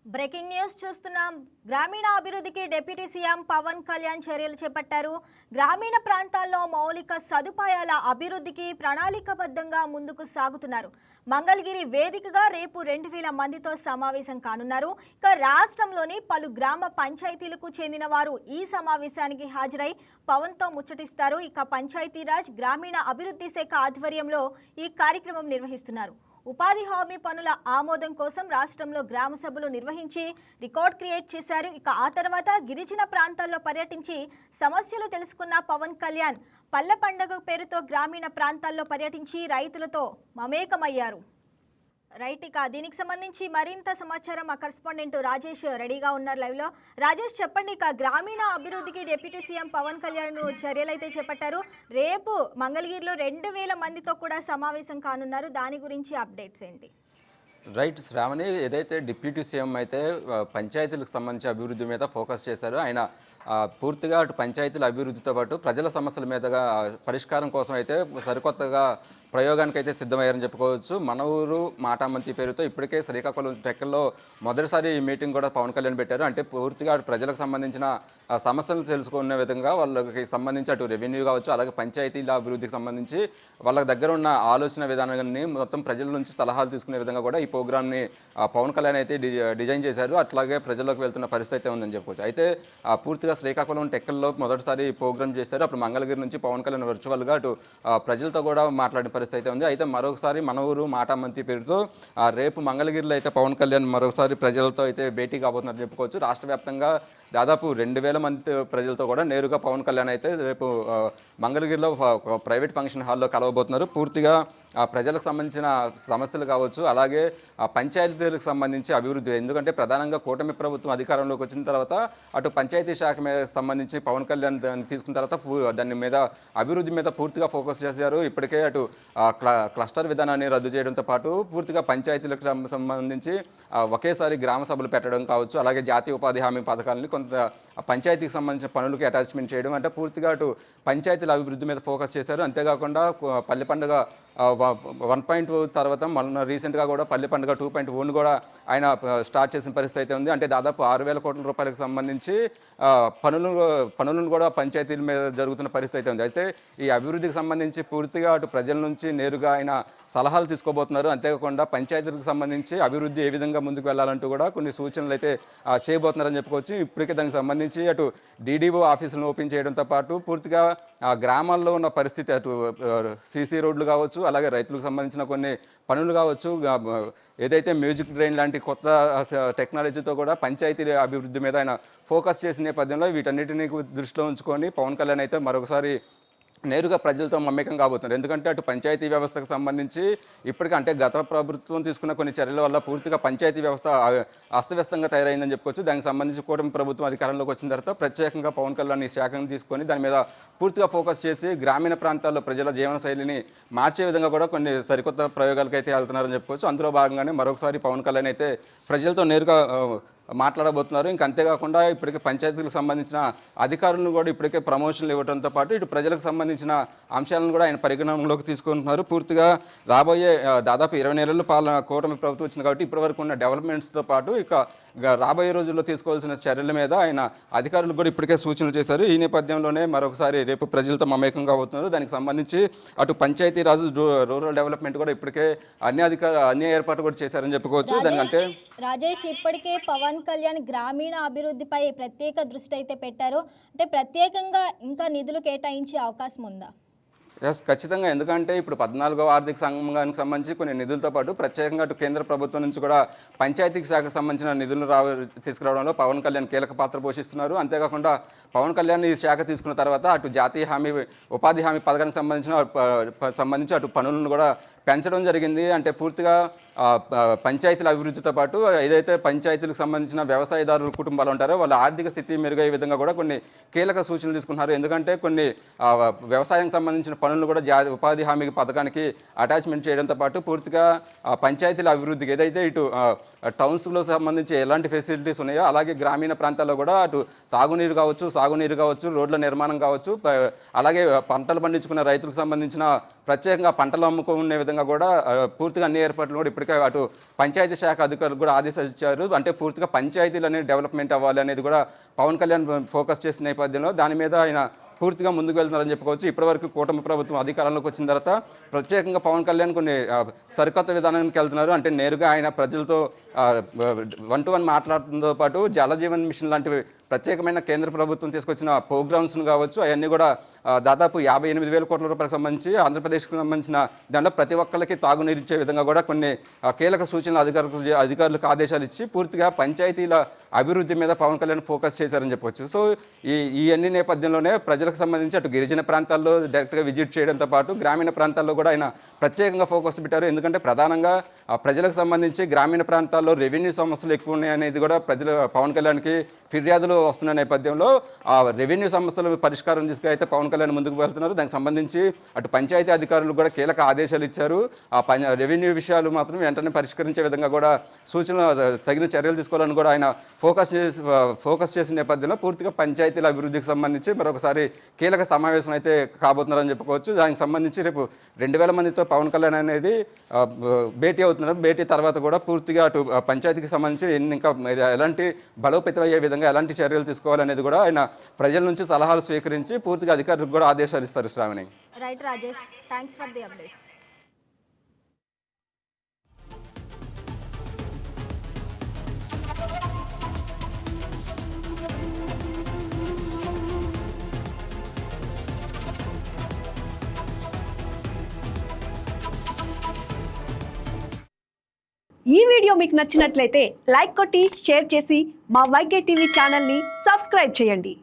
Breaking news చూస్తున్నాం. గ్రామీణ అభివృద్ధికి డిప్యూటీ సీఎం పవన్ కళ్యాణ్ చర్యలు చేపట్టారు. గ్రామీణ ప్రాంతాల్లో మౌలిక సదుపాయాల అభివృద్ధికి ప్రణాళికాబద్ధంగా ముందుకు సాగుతున్నారు. మంగళగిరి వేదికగా రేపు 2000 మందితో సమావేశం కానున్నారు. ఇక రాష్ట్రంలోని పలు గ్రామ పంచాయతీలకు చెందిన వారు ఈ సమావేశానికి హాజరై పవన్తో ముచ్చటిస్తారు. ఇక పంచాయతీరాజ్ గ్రామీణ అభివృద్ధి శాఖ ఆధ్వర్యంలో ఈ కార్యక్రమం నిర్వహిస్తున్నారు. ఉపాధి హామీ పనుల ఆమోదం కోసం రాష్ట్రంలో గ్రామ సభలు నిర్వహించి రికార్డ్ క్రియేట్ చేశారు. ఇక ఆ తర్వాత గిరిజన ప్రాంతాల్లో పర్యటించి సమస్యలు తెలుసుకున్న పవన్ కళ్యాణ్ పల్లె పండుగ పేరుతో గ్రామీణ ప్రాంతాల్లో పర్యటించి రైతులతో మమేకమయ్యారు. రైట్, ఇక దీనికి సంబంధించి మరింత సమాచారం మా కరెస్పాండెంట్ రాజేష్ రెడీగా ఉన్నారు లైవ్లో. రాజేష్, చెప్పండి, ఇక గ్రామీణ అభివృద్ధికి డిప్యూటీ సీఎం పవన్ కళ్యాణ్ చర్యలు అయితే చేపట్టారు. రేపు మంగళగిరిలో 2000 మందితో కూడా సమావేశం కానున్నారు. దాని గురించి అప్డేట్స్ ఏంటి? రైట్ శ్రావణి, ఏదైతే డిప్యూటీ సీఎం అయితే పంచాయతీలకు సంబంధించి అభివృద్ధి మీద ఫోకస్ చేశారో ఆయన పూర్తిగా అటు పంచాయతీల అభివృద్ధితో పాటు ప్రజల సమస్యల మీదుగా పరిష్కారం కోసం అయితే సరికొత్తగా ప్రయోగానికి అయితే సిద్ధమయ్యారని చెప్పుకోవచ్చు. మన ఊరు మాటామంతి పేరుతో ఇప్పటికే శ్రీకాకుళం టెక్కల్లో మొదటిసారి ఈ మీటింగ్ కూడా పవన్ కళ్యాణ్ పెట్టారు. అంటే పూర్తిగా అటు ప్రజలకు సంబంధించిన సమస్యలు తెలుసుకునే విధంగా వాళ్ళకి సంబంధించి అటు రెవెన్యూ కావచ్చు, అలాగే పంచాయతీల అభివృద్ధికి సంబంధించి వాళ్ళ దగ్గర ఉన్న ఆలోచన విధానాన్ని మొత్తం ప్రజల నుంచి సలహాలు తీసుకునే విధంగా కూడా ఈ ప్రోగ్రామ్ని పవన్ కళ్యాణ్ అయితే డిజైన్ చేశారు. అట్లాగే ప్రజల్లోకి వెళ్తున్న పరిస్థితి ఉందని చెప్పుకోవచ్చు. అయితే పూర్తిగా శ్రీకాకుళం టెక్కల్లో మొదటిసారి ప్రోగ్రామ్ చేశారు. అప్పుడు మంగళగిరి నుంచి పవన్ కళ్యాణ్ వర్చువల్గా అటు ప్రజలతో కూడా మాట్లాడిన పరిస్థితి అయితే ఉంది. అయితే మరొకసారి మన ఊరు మాటామంతి పేరుతో రేపు మంగళగిరిలో అయితే పవన్ కళ్యాణ్ మరొకసారి ప్రజలతో అయితే భేటీ కాబోతున్నారని చెప్పుకోవచ్చు. రాష్ట్ర వ్యాప్తంగా దాదాపు 2000 మంది ప్రజలతో కూడా నేరుగా పవన్ కళ్యాణ్ అయితే రేపు మంగళగిరిలో ప్రైవేట్ ఫంక్షన్ హాల్లో కలవబోతున్నారు. పూర్తిగా ప్రజలకు సంబంధించిన సమస్యలు కావచ్చు, అలాగే పంచాయతీలకు సంబంధించి అభివృద్ధి, ఎందుకంటే ప్రధానంగా కూటమి ప్రభుత్వం అధికారంలోకి వచ్చిన తర్వాత అటు పంచాయతీ శాఖ మీద సంబంధించి పవన్ కళ్యాణ్ తీసుకున్న తర్వాత దాని మీద అభివృద్ధి మీద పూర్తిగా ఫోకస్ చేశారు. ఇప్పటికే అటు క్లస్టర్ విధానాన్ని రద్దు చేయడంతో పాటు పూర్తిగా పంచాయతీలకు సంబంధించి ఒకేసారి గ్రామ సభలు పెట్టడం కావచ్చు, అలాగే జాతీయ ఉపాధి హామీ పథకాలని కొంత పంచాయతీకి సంబంధించిన పనులకి అటాచ్మెంట్ చేయడం, అంటే పూర్తిగా అటు పంచాయతీల అభివృద్ధి మీద ఫోకస్ చేశారు. అంతేకాకుండా పల్లె పండుగ 1.0 తర్వాత మన రీసెంట్గా కూడా పల్లె పండుగ 2.0 కూడా ఆయన స్టార్ట్ చేసిన పరిస్థితి అయితే ఉంది. అంటే దాదాపు 6000 కోట్ల రూపాయలకు సంబంధించి పనులను కూడా పంచాయతీల మీద జరుగుతున్న పరిస్థితి అయితే ఉంది. అయితే ఈ అభివృద్ధికి సంబంధించి పూర్తిగా అటు ప్రజల నుంచి నేరుగా ఆయన సలహాలు తీసుకోబోతున్నారు. అంతేకాకుండా పంచాయతీలకు సంబంధించి అభివృద్ధి ఏ విధంగా ముందుకు వెళ్ళాలంటూ కూడా కొన్ని సూచనలు అయితే చేయబోతున్నారని చెప్పుకోవచ్చు. ఇప్పటికే దానికి సంబంధించి అటు డీడీఓ ఆఫీసులను ఓపెన్ చేయడంతో పాటు పూర్తిగా గ్రామాల్లో ఉన్న పరిస్థితి, అటు సీసీ రోడ్లు కావచ్చు, అలాగే రైతులకు సంబంధించిన కొన్ని పనులు కావచ్చు, ఏదైతే మ్యూజిక్ డ్రైన్ లాంటి కొత్త టెక్నాలజీతో కూడా పంచాయతీ అభివృద్ధి మీద ఆయన ఫోకస్ చేసిన నేపథ్యంలో వీటన్నిటిని దృష్టిలో ఉంచుకొని పవన్ కళ్యాణ్ అయితే మరొకసారి నేరుగా ప్రజలతో మమేకం కాబోతున్నారు. ఎందుకంటే అటు పంచాయతీ వ్యవస్థకు సంబంధించి ఇప్పటికే అంటే గత ప్రభుత్వం తీసుకున్న కొన్ని చర్యల వల్ల పూర్తిగా పంచాయతీ వ్యవస్థ అస్తవ్యస్తంగా తయారైందని చెప్పుకోవచ్చు. దానికి సంబంధించి కూటమి ప్రభుత్వం అధికారంలోకి వచ్చిన తర్వాత ప్రత్యేకంగా పవన్ కళ్యాణ్ ఈ శాఖను తీసుకొని దాని మీద పూర్తిగా ఫోకస్ చేసి గ్రామీణ ప్రాంతాల్లో ప్రజల జీవన శైలిని మార్చే విధంగా కూడా కొన్ని సరికొత్త ప్రయోగాలకు అయితే వెళ్తున్నారని చెప్పుకోవచ్చు. అందులో భాగంగానే మరొకసారి పవన్ కళ్యాణ్ అయితే ప్రజలతో నేరుగా మాట్లాడబోతున్నారు. ఇంక అంతేకాకుండా ఇప్పటికే పంచాయతీలకు సంబంధించిన అధికారులను కూడా ఇప్పటికే ప్రమోషన్లు ఇవ్వడంతో పాటు ఇటు ప్రజలకు సంబంధించిన అంశాలను కూడా ఆయన పరిగణనలోకి తీసుకుంటున్నారు. పూర్తిగా రాబోయే దాదాపు 20 నెలలు పాలన కూటమి ప్రభుత్వం వచ్చింది కాబట్టి ఇప్పటివరకు ఉన్న డెవలప్మెంట్స్తో పాటు ఇక రాబోయే రోజుల్లో తీసుకోవాల్సిన చర్యల మీద ఆయన అధికారులకు కూడా ఇప్పటికే సూచనలు చేశారు. ఈ నేపథ్యంలోనే మరొకసారి రేపు ప్రజలతో మమేకంగా అవుతున్నారు. దానికి సంబంధించి అటు పంచాయతీరాజ్ రూరల్ డెవలప్మెంట్ కూడా ఇప్పటికే అన్ని ఏర్పాట్లు కూడా చేశారని చెప్పుకోవచ్చు. దానికంటే రాజేష్, ఇప్పటికే పవన్ కళ్యాణ్ గ్రామీణ అభివృద్ధిపై ప్రత్యేక దృష్టి అయితే పెట్టారు. అంటే ప్రత్యేకంగా ఇంకా నిధులు కేటాయించే అవకాశం ఉందా? ఖచ్చితంగా, ఎందుకంటే ఇప్పుడు 14వ ఆర్థిక సంఘానికి సంబంధించి కొన్ని నిధులతో పాటు ప్రత్యేకంగా అటు కేంద్ర ప్రభుత్వం నుంచి కూడా పంచాయతీకి శాఖకు సంబంధించిన నిధులను తీసుకురావడంలో పవన్ కళ్యాణ్ కీలక పాత్ర పోషిస్తున్నారు. అంతేకాకుండా పవన్ కళ్యాణ్ ఈ శాఖ తీసుకున్న తర్వాత అటు జాతీయ ఉపాధి హామీ పథకానికి సంబంధించి అటు పనులను కూడా పెంచడం జరిగింది. అంటే పూర్తిగా పంచాయతీల అభివృద్ధితో పాటు ఏదైతే పంచాయతీలకు సంబంధించిన వ్యవసాయదారుల కుటుంబాలు ఉంటారో వాళ్ళ ఆర్థిక స్థితి మెరుగయ్యే విధంగా కూడా కొన్ని కీలక సూచనలు తీసుకుంటున్నారు. ఎందుకంటే కొన్ని వ్యవసాయానికి సంబంధించిన పనులను కూడా ఉపాధి హామీ పథకానికి అటాచ్మెంట్ చేయడంతో పాటు పూర్తిగా పంచాయతీల అభివృద్ధికి ఏదైతే ఇటు టౌన్స్లో సంబంధించి ఎలాంటి ఫెసిలిటీస్ ఉన్నాయో అలాగే గ్రామీణ ప్రాంతాల్లో కూడా అటు తాగునీరు కావచ్చు, సాగునీరు కావచ్చు, రోడ్ల నిర్మాణం కావచ్చు, అలాగే పంటలు పండించుకున్న రైతులకు సంబంధించిన ప్రత్యేకంగా పంటలు అమ్ముకునే విధంగా కూడా పూర్తిగా అన్ని ఏర్పాట్లు కూడా ఇప్పటికే అటు పంచాయతీ శాఖ అధికారులు కూడా ఆదేశాలు ఇచ్చారు. అంటే పూర్తిగా పంచాయతీలు అనేది డెవలప్మెంట్ అవ్వాలి అనేది కూడా పవన్ కళ్యాణ్ ఫోకస్ చేసిన నేపథ్యంలో దాని మీద ఆయన పూర్తిగా ముందుకు వెళ్తున్నారని చెప్పుకోవచ్చు. ఇప్పటివరకు కూటమి ప్రభుత్వం అధికారంలోకి వచ్చిన తర్వాత ప్రత్యేకంగా పవన్ కళ్యాణ్ కొన్ని సరికొత్త విధానానికి వెళ్తున్నారు. అంటే నేరుగా ఆయన ప్రజలతో 1-to-1 మాట్లాడటంతో పాటు జలజీవన్ మిషన్ లాంటివి ప్రత్యేకమైన కేంద్ర ప్రభుత్వం తీసుకొచ్చిన ప్రోగ్రామ్స్ను కావచ్చు, అవన్నీ కూడా దాదాపు 58,000 కోట్ల రూపాయలకు సంబంధించి ఆంధ్రప్రదేశ్కి సంబంధించిన దాంట్లో ప్రతి ఒక్కరికి తాగునీరు ఇచ్చే విధంగా కూడా కొన్ని కీలక సూచనలు అధికారులకు ఆదేశాలు ఇచ్చి పూర్తిగా పంచాయతీల అభివృద్ధి మీద పవన్ కళ్యాణ్ ఫోకస్ చేశారని చెప్పవచ్చు. సో ఈ అన్ని నేపథ్యంలోనే ప్రజలకు సంబంధించి అటు గిరిజన ప్రాంతాల్లో డైరెక్ట్గా విజిట్ చేయడంతో పాటు గ్రామీణ ప్రాంతాల్లో కూడా ఆయన ప్రత్యేకంగా ఫోకస్ పెట్టారు. ఎందుకంటే ప్రధానంగా ప్రజలకు సంబంధించి గ్రామీణ ప్రాంతాల్లో రెవెన్యూ సమస్యలు ఎక్కువ ఉన్నాయి అనేది కూడా పవన్ కళ్యాణ్కి ఫిర్యాదులు వస్తున్న నేపథ్యంలో ఆ రెవెన్యూ సమస్యల పరిష్కారం తీసుకైతే పవన్ కళ్యాణ్ ముందుకు వెళ్తున్నారు. దానికి సంబంధించి అటు పంచాయతీ అధికారులు కూడా కీలక ఆదేశాలు ఇచ్చారు. రెవెన్యూ విషయాలు మాత్రం వెంటనే పరిష్కరించే విధంగా కూడా సూచనలు తగిన చర్యలు తీసుకోవాలని కూడా ఆయన ఫోకస్ చేసిన నేపథ్యంలో పూర్తిగా పంచాయతీల అభివృద్ధికి సంబంధించి మరొకసారి కీలక సమావేశం అయితే కాబోతున్నారని చెప్పుకోవచ్చు. దానికి సంబంధించి రేపు 2,000 మందితో పవన్ కళ్యాణ్ అనేది భేటీ అవుతున్నారు. భేటీ తర్వాత కూడా పూర్తిగా అటు పంచాయతీకి సంబంధించి ఇంకా ఎలాంటి బలోపేతం అయ్యే విధంగా ఎలాంటి చర్యలు తీసుకోవాలనేది కూడా ఆయన ప్రజల నుంచి సలహాలు స్వీకరించి పూర్తిగా అధికారులకు కూడా ఆదేశాలు ఇస్తారు. Shravani. Right Rajesh, thanks for the updates. ఈ వీడియో మీకు నచ్చినట్లయితే లైక్ కొట్టి షేర్ చేసి మా వైకే టీవీ ఛానల్ని సబ్స్క్రైబ్ చేయండి.